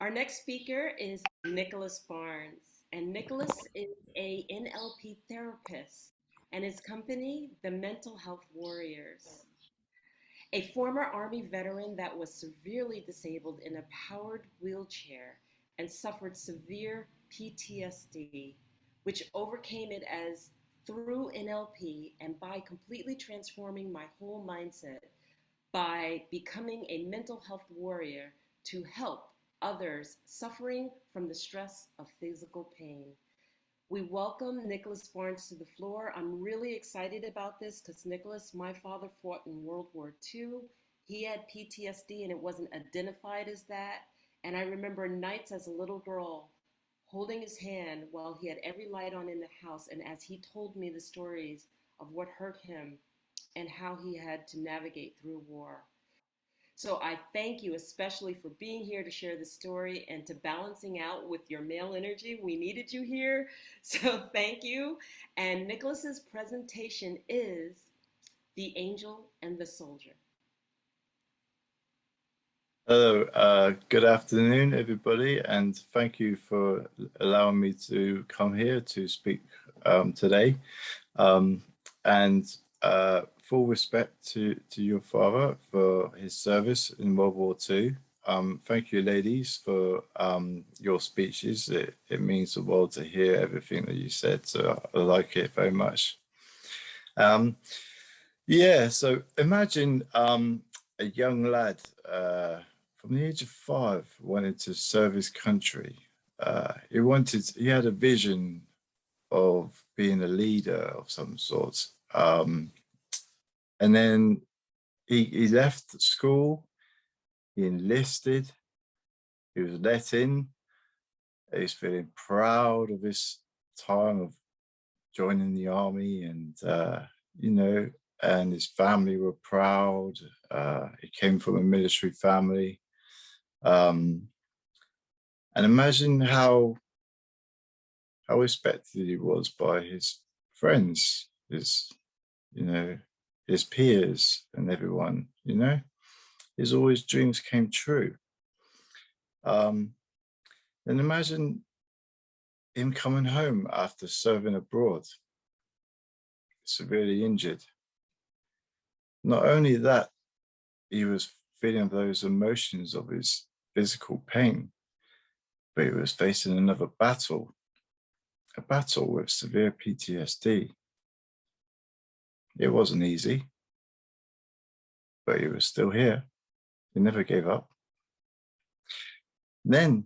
Our next speaker is Nicholas Barnes, and Nicholas is a NLP therapist, and his company, the Mental Health Warriors. A former Army veteran that was severely disabled in a powered wheelchair and suffered severe PTSD, which overcame it as through NLP and by completely transforming my whole mindset by becoming a mental health warrior to help others suffering from the stress of physical pain. We welcome Nicholas Barnes to the floor. I'm really excited about this because Nicholas, my father fought in World War II. He had PTSD and it wasn't identified as that. And I remember nights as a little girl holding his hand while he had every light on in the house. And as he told me the stories of what hurt him and how he had to navigate through war. So I thank you especially for being here to share the story and to balancing out with your male energy. We needed you here. So thank you. And Nicholas's presentation is The Angel and the Soldier. Hello, good afternoon, everybody, and thank you for allowing me to come here to speak today. And full respect to your father for his service in World War II. Thank you, ladies, for your speeches. It means the world to hear everything that you said, so I like it very much. Yeah, so imagine a young lad from the age of 5 wanted to serve his country. He had a vision of being a leader of some sort. And then he left school, he enlisted, he was let in. He's feeling proud of his time of joining the army, and and his family were proud. He came from a military family. And imagine how respected he was by his friends, his peers and everyone, all his dreams came true. And imagine him coming home after serving abroad, severely injured. Not only that, he was feeling those emotions of his physical pain, but he was facing another battle, a battle with severe PTSD. It wasn't easy, but he was still here. He never gave up. Then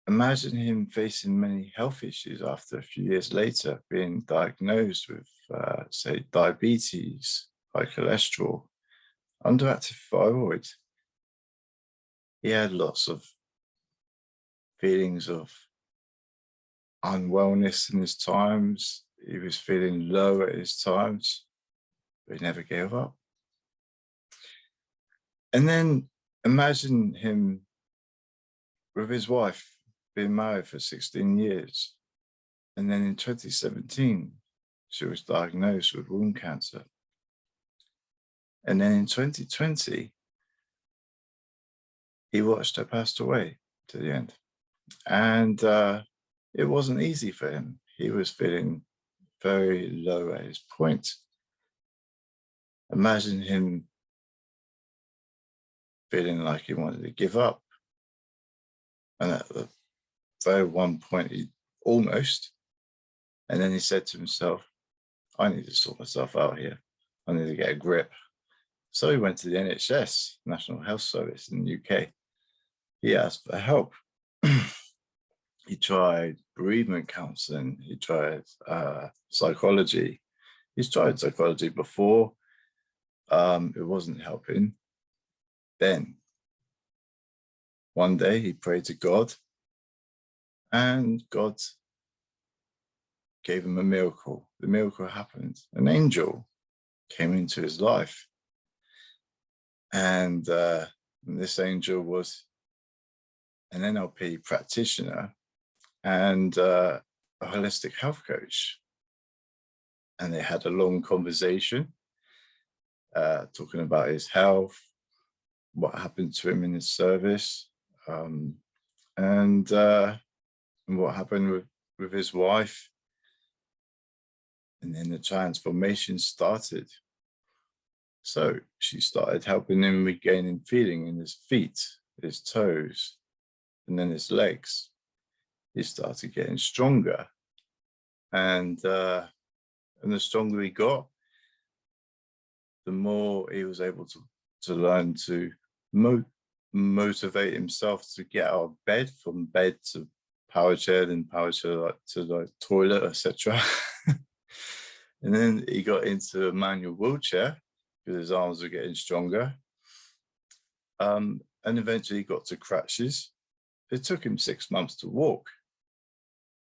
imagine him facing many health issues after a few years later, being diagnosed with, say, diabetes, high cholesterol, underactive thyroid. He had lots of feelings of unwellness in his times. He was feeling low at his times, but he never gave up. And then imagine him with his wife, being married for 16 years. And then in 2017, she was diagnosed with womb cancer. And then in 2020, he watched her pass away to the end. And it wasn't easy for him. He was feeling very low at his point. Imagine him feeling like he wanted to give up. And at the very one point, he almost, and then he said to himself, I need to sort myself out here. I need to get a grip. So he went to the NHS, National Health Service in the UK. He asked for help. He tried bereavement counseling. He tried psychology. He's tried psychology before. It wasn't helping. Then one day he prayed to God, and God gave him a miracle. The miracle happened. An angel came into his life. And this angel was an NLP practitioner and a holistic health coach. And they had a long conversation talking about his health, what happened to him in his service, Um, and what happened with his wife, and then the transformation started. So she started helping him regaining feeling in his feet, his toes, and then his legs. He started getting stronger, and the stronger he got, the more he was able to learn to motivate himself to get out of bed, from bed to power chair, then power chair to the toilet, etc. And then he got into a manual wheelchair because his arms were getting stronger. And eventually he got to crutches. It took him 6 months to walk.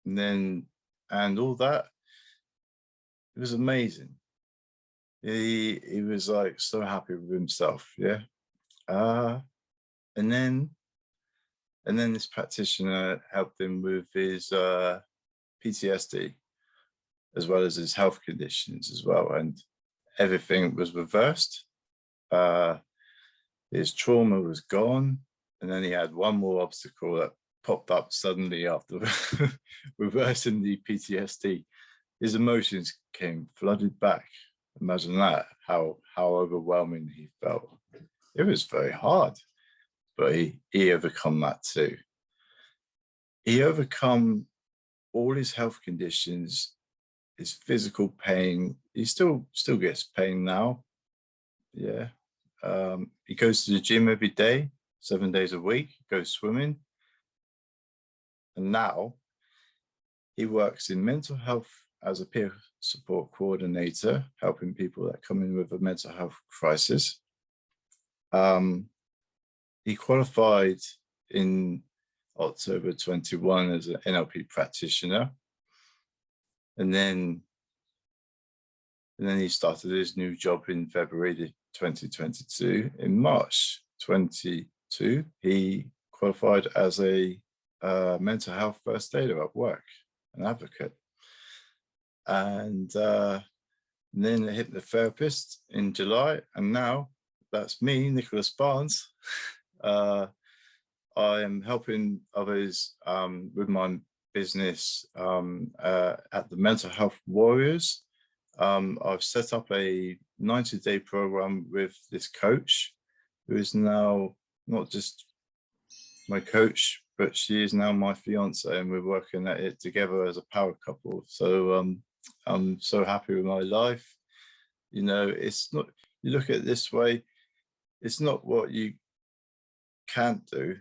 And all that, it was amazing. He was like so happy with himself, yeah. And then this practitioner helped him with his PTSD, as well as his health conditions as well, and everything was reversed. His trauma was gone, and then he had one more obstacle that popped up suddenly after reversing the PTSD. His emotions came flooded back. Imagine that, how overwhelming he felt. It was very hard, but he overcome that too. He overcome all his health conditions, his physical pain. He still gets pain now. Yeah. He goes to the gym every day, 7 days a week, goes swimming. And now he works in mental health as a peer support coordinator, helping people that come in with a mental health crisis. He qualified in October 21 as an NLP practitioner. And then he started his new job in February 2022. In March 22, he qualified as a mental health first aider at work, an advocate. And then a hypnotherapist in July. And now that's me, Nicholas Barnes. I am helping others with my business at the Mental Health Warriors. I've set up a 90-day program with this coach, who is now not just my coach, but she is now my fiance, and we're working at it together as a power couple. So I'm so happy with my life. You know, it's not, you look at it this way, it's not what you can't do.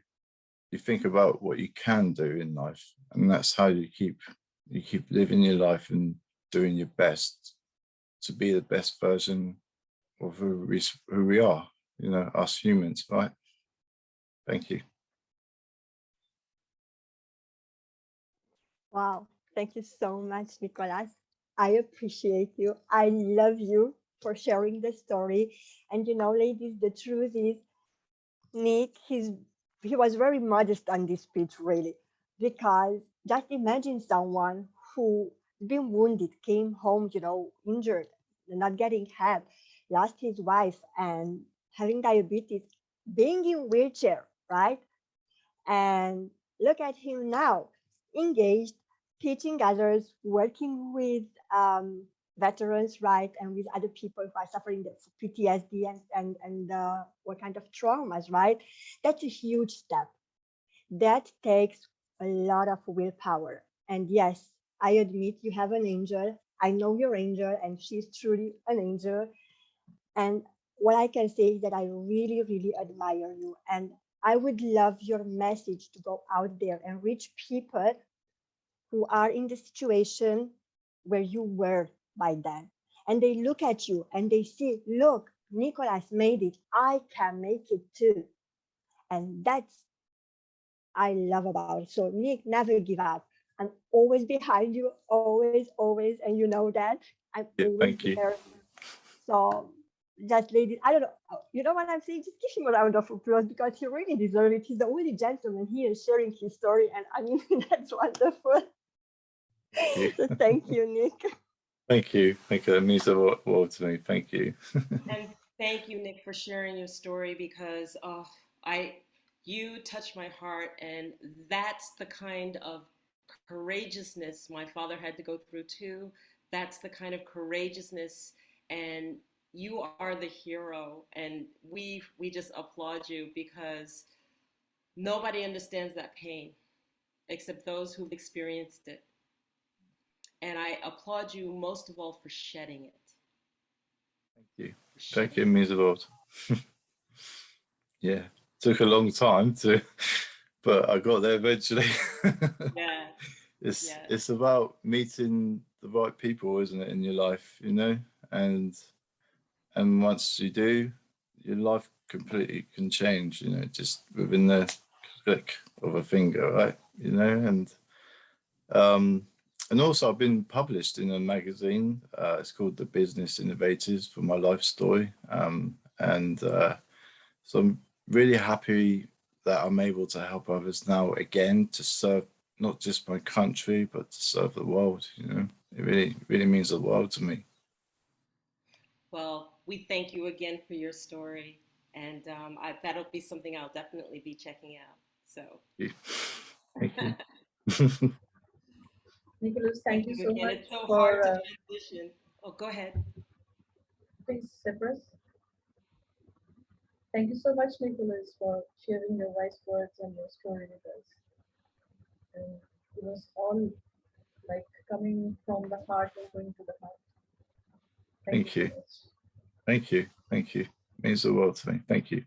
You think about what you can do in life, and that's how you keep living your life and doing your best to be the best version of who we are, you know, us humans, right? Thank you. Wow, thank you so much, Nicholas. I appreciate you. I love you for sharing the story. And you know, ladies, the truth is, Nick, he was very modest on this speech, really, because just imagine someone who been wounded, came home, you know, injured, not getting help, lost his wife, and having diabetes, being in wheelchair, right? And look at him now, engaged, teaching others, working with veterans, right, and with other people who are suffering the PTSD and what kind of traumas, right? That's a huge step. That takes a lot of willpower. And yes, I admit you have an angel. I know your angel, and she's truly an angel. And what I can say is that I really, really admire you. And I would love your message to go out there and reach people who are in the situation where you were by then. And they look at you and they see, look, Nicholas made it. I can make it too. And that's I love about it. So Nick, never give up. I'm always behind you, always, always, and you know that. I'm Yeah, always thank you. there. So just ladies, I don't know. You know what I'm saying? Just give him a round of applause because he really deserves it. He's the only gentleman here sharing his story, and I mean that's wonderful. Thank you. So thank you, Nick. Thank you. Thank you. That means a lot to me. Thank you. And thank you, Nick, for sharing your story because I You touch my heart, and that's the kind of courageousness my father had to go through too. That's the kind of courageousness, and you are the hero, and we just applaud you because nobody understands that pain except those who've experienced it. And I applaud you most of all for shedding it. Thank you. For Thank you, shedding means a lot. Yeah, took a long time to, but I got there eventually. it. Yes, yes. It's about meeting the right people, isn't it, in your life, you know? And once you do, your life completely can change, you know, just within the click of a finger, right? You know, um and also I've been published in a magazine. It's called The Business Innovators for my life story. And so I'm really happy that I'm able to help others now again to serve not just my country, but to serve the world. You know, it really, really means the world to me. Well, we thank you again for your story, and that'll be something I'll definitely be checking out. So, Thank you. Nicholas, thank thank you you so again. much It's so hard for, to transition. Oh, go ahead. please, Cyprus. Thank you so much, Nicholas, for sharing your wise words and your story with us. And it was all like coming from the heart and going to the heart. Thank you Thank so you. much. Thank you. Thank you. It means the world to me. Thank you.